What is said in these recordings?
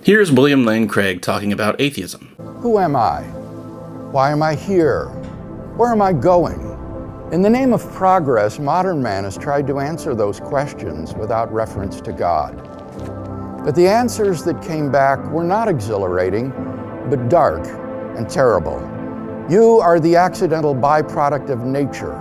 Here's William Lane Craig talking about atheism. Who am I? Why am I here? Where am I going? In the name of progress, modern man has tried to answer those questions without reference to God. But the answers that came back were not exhilarating, but dark and terrible. You are the accidental byproduct of nature.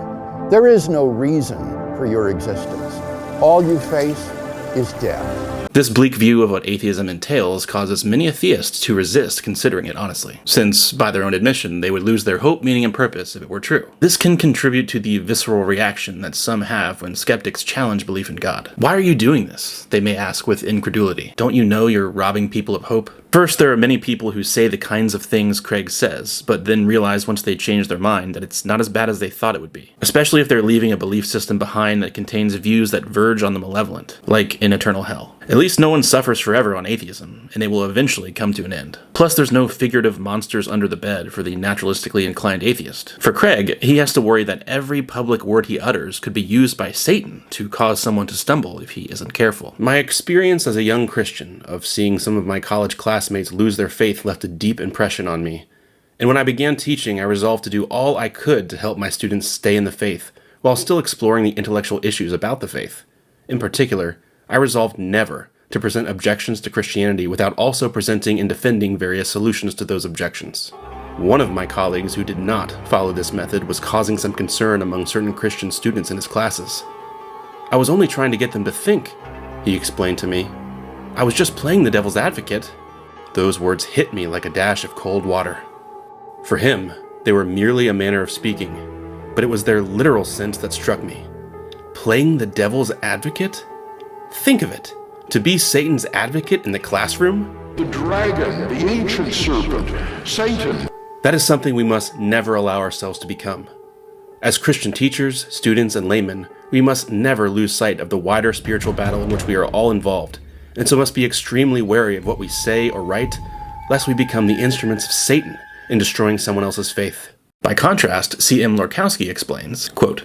There is no reason for your existence. All you face is death. This bleak view of what atheism entails causes many atheists to resist considering it honestly, since, by their own admission, they would lose their hope, meaning, and purpose if it were true. This can contribute to the visceral reaction that some have when skeptics challenge belief in God. Why are you doing this? They may ask with incredulity. Don't you know you're robbing people of hope? First, there are many people who say the kinds of things Craig says, but then realize once they change their mind that it's not as bad as they thought it would be. Especially if they're leaving a belief system behind that contains views that verge on the malevolent, like in eternal hell. At least no one suffers forever on atheism, and it will eventually come to an end. Plus, there's no figurative monsters under the bed for the naturalistically inclined atheist. For Craig, he has to worry that every public word he utters could be used by Satan to cause someone to stumble if he isn't careful. My experience as a young Christian of seeing some of my college classmates lose their faith left a deep impression on me. And when I began teaching, I resolved to do all I could to help my students stay in the faith, while still exploring the intellectual issues about the faith. In particular, I resolved never to present objections to Christianity without also presenting and defending various solutions to those objections. One of my colleagues who did not follow this method was causing some concern among certain Christian students in his classes. I was only trying to get them to think, he explained to me. I was just playing the devil's advocate. Those words hit me like a dash of cold water. For him, they were merely a manner of speaking, but it was their literal sense that struck me. Playing the devil's advocate? Think of it. To be Satan's advocate in the classroom? The dragon, the ancient serpent, Satan. That is something we must never allow ourselves to become. As Christian teachers, students, and laymen, we must never lose sight of the wider spiritual battle in which we are all involved, and so must be extremely wary of what we say or write, lest we become the instruments of Satan in destroying someone else's faith. By contrast, C.M. Lorkowski explains, quote,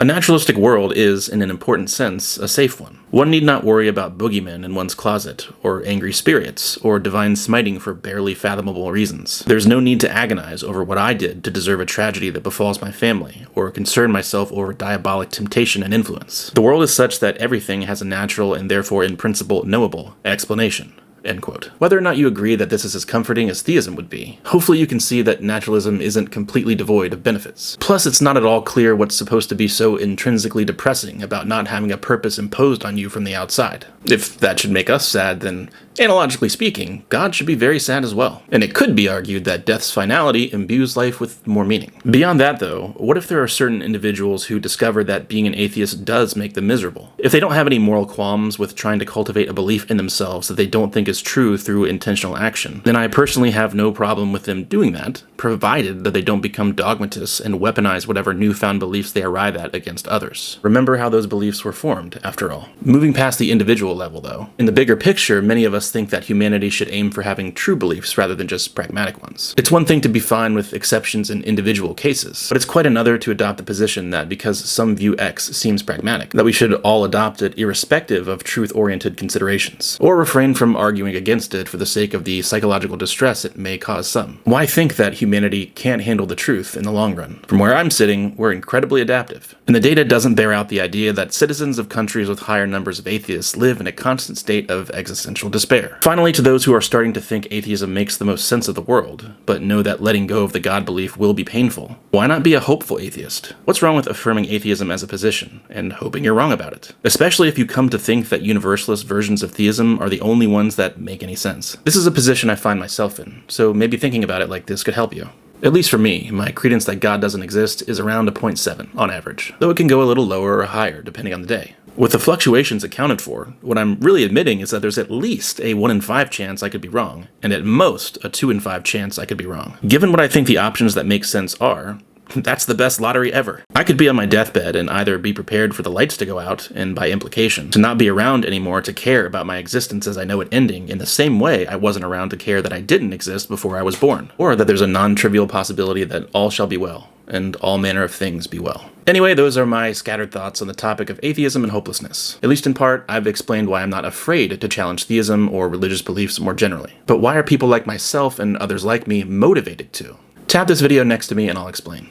"A naturalistic world is, in an important sense, a safe one. One need not worry about boogeymen in one's closet, or angry spirits, or divine smiting for barely fathomable reasons. There's no need to agonize over what I did to deserve a tragedy that befalls my family, or concern myself over diabolic temptation and influence. The world is such that everything has a natural and therefore in principle knowable explanation." End quote. Whether or not you agree that this is as comforting as theism would be, hopefully you can see that naturalism isn't completely devoid of benefits. Plus, it's not at all clear what's supposed to be so intrinsically depressing about not having a purpose imposed on you from the outside. If that should make us sad, then, analogically speaking, God should be very sad as well. And it could be argued that death's finality imbues life with more meaning. Beyond that, though, what if there are certain individuals who discover that being an atheist does make them miserable? If they don't have any moral qualms with trying to cultivate a belief in themselves that they don't think is true through intentional action, then I personally have no problem with them doing that, provided that they don't become dogmatists and weaponize whatever newfound beliefs they arrive at against others. Remember how those beliefs were formed, after all. Moving past the individual level, though, in the bigger picture, many of us think that humanity should aim for having true beliefs rather than just pragmatic ones. It's one thing to be fine with exceptions in individual cases, but it's quite another to adopt the position that because some view X seems pragmatic, that we should all adopt it irrespective of truth-oriented considerations, or refrain from arguing against it for the sake of the psychological distress it may cause some. Why think that humanity can't handle the truth in the long run? From where I'm sitting, we're incredibly adaptive, and the data doesn't bear out the idea that citizens of countries with higher numbers of atheists live in a constant state of existential despair. Finally, to those who are starting to think atheism makes the most sense of the world, but know that letting go of the God belief will be painful, why not be a hopeful atheist? What's wrong with affirming atheism as a position, and hoping you're wrong about it? Especially if you come to think that universalist versions of theism are the only ones that make any sense. This is a position I find myself in, so maybe thinking about it like this could help you. At least for me, my credence that God doesn't exist is around a 0.7 on average, though it can go a little lower or higher depending on the day. With the fluctuations accounted for, what I'm really admitting is that there's at least a 1 in 5 chance I could be wrong, and at most a 2 in 5 chance I could be wrong. Given what I think the options that make sense are, that's the best lottery ever. I could be on my deathbed and either be prepared for the lights to go out, and by implication, to not be around anymore to care about my existence as I know it ending in the same way I wasn't around to care that I didn't exist before I was born, or that there's a non-trivial possibility that all shall be well. and all manner of things be well. Anyway, those are my scattered thoughts on the topic of atheism and hopelessness. At least in part, I've explained why I'm not afraid to challenge theism or religious beliefs more generally. But why are people like myself and others like me motivated to? Tap this video next to me and I'll explain.